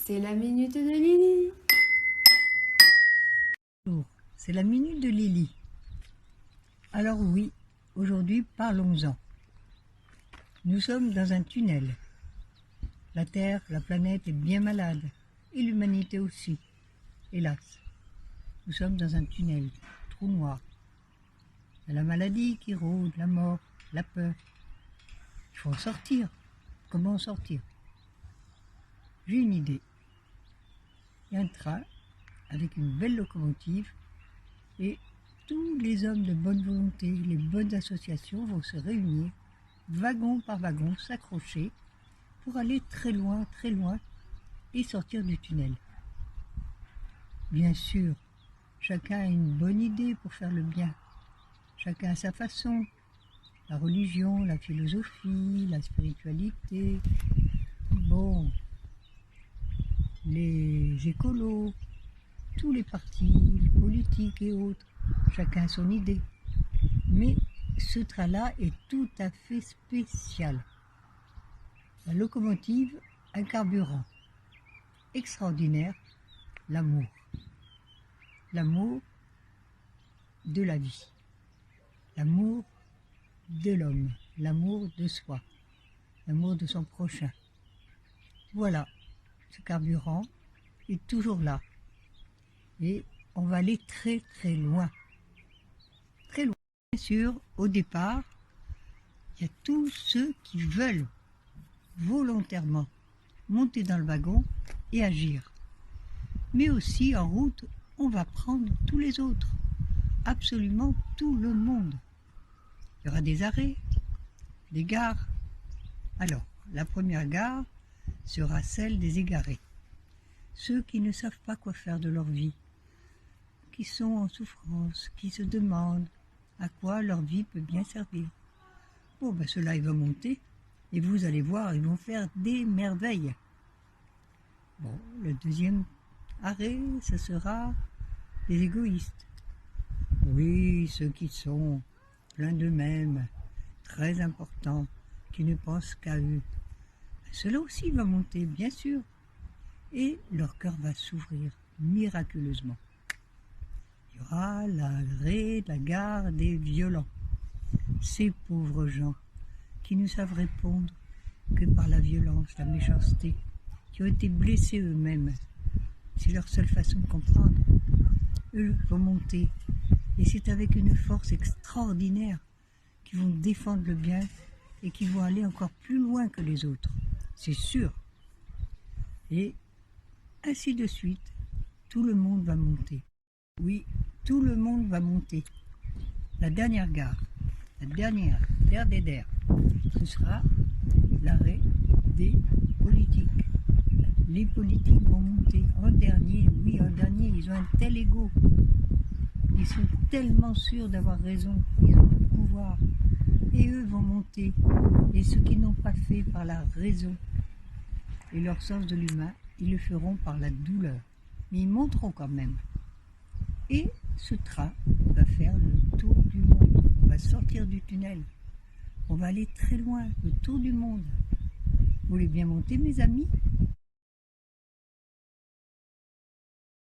C'est la minute de Lily. Bonjour, c'est la minute de Lily. Alors oui, aujourd'hui parlons-en. Nous sommes dans un tunnel. La Terre, la planète est bien malade, et l'humanité aussi. Hélas, nous sommes dans un tunnel, trou noir. Il y a la maladie qui rôde, la mort, la peur. Il faut en sortir. Comment en sortir? J'ai une idée. Il y a un train avec une belle locomotive et tous les hommes de bonne volonté, les bonnes associations vont se réunir, wagon par wagon, s'accrocher pour aller très loin et sortir du tunnel. Bien sûr, chacun a une bonne idée pour faire le bien. Chacun à sa façon. La religion, la philosophie, la spiritualité, bon, les écolos, tous les partis politiques et autres, chacun a son idée. Mais ce train-là est tout à fait spécial. La locomotive, un carburant extraordinaire, l'amour. L'amour de la vie, l'amour de l'homme, l'amour de soi, l'amour de son prochain. Voilà, ce carburant est toujours là. Et on va aller très loin. Très loin. Bien sûr, au départ, il y a tous ceux qui veulent volontairement monter dans le wagon et agir. Mais aussi en route, on va prendre tous les autres. Absolument tout le monde. Il y aura des arrêts, des gares. Alors, la première gare sera celle des égarés. Ceux qui ne savent pas quoi faire de leur vie, qui sont en souffrance, qui se demandent à quoi leur vie peut bien servir. Bon, ben ceux-là, ils vont monter et vous allez voir, ils vont faire des merveilles. Bon, le deuxième arrêt, ce sera les égoïstes. Oui, ceux qui sont pleins d'eux-mêmes, très importants, qui ne pensent qu'à eux. Ceux-là aussi vont monter, bien sûr, et leur cœur va s'ouvrir miraculeusement. Il y aura l'arrêt, la gare des violents. Ces pauvres gens qui ne savent répondre que par la violence, la méchanceté, qui ont été blessés eux-mêmes. C'est leur seule façon de comprendre. Eux vont monter et c'est avec une force extraordinaire qu'ils vont défendre le bien et qui vont aller encore plus loin que les autres. C'est sûr. Et ainsi de suite, tout le monde va monter. Oui, tout le monde va monter. La dernière gare, la dernière, der, ce sera l'arrêt des politiques. Les politiques vont monter en dernier. Oui, en dernier, ils ont un tel ego. Ils sont tellement sûrs d'avoir raison. Ils ont le pouvoir. Et eux vont monter. Et ceux qui n'ont pas fait par la raison et leur sens de l'humain, ils le feront par la douleur. Mais ils monteront quand même. Et ce train va faire le tour du monde. On va sortir du tunnel. On va aller très loin, le tour du monde. Vous voulez bien monter, mes amis ?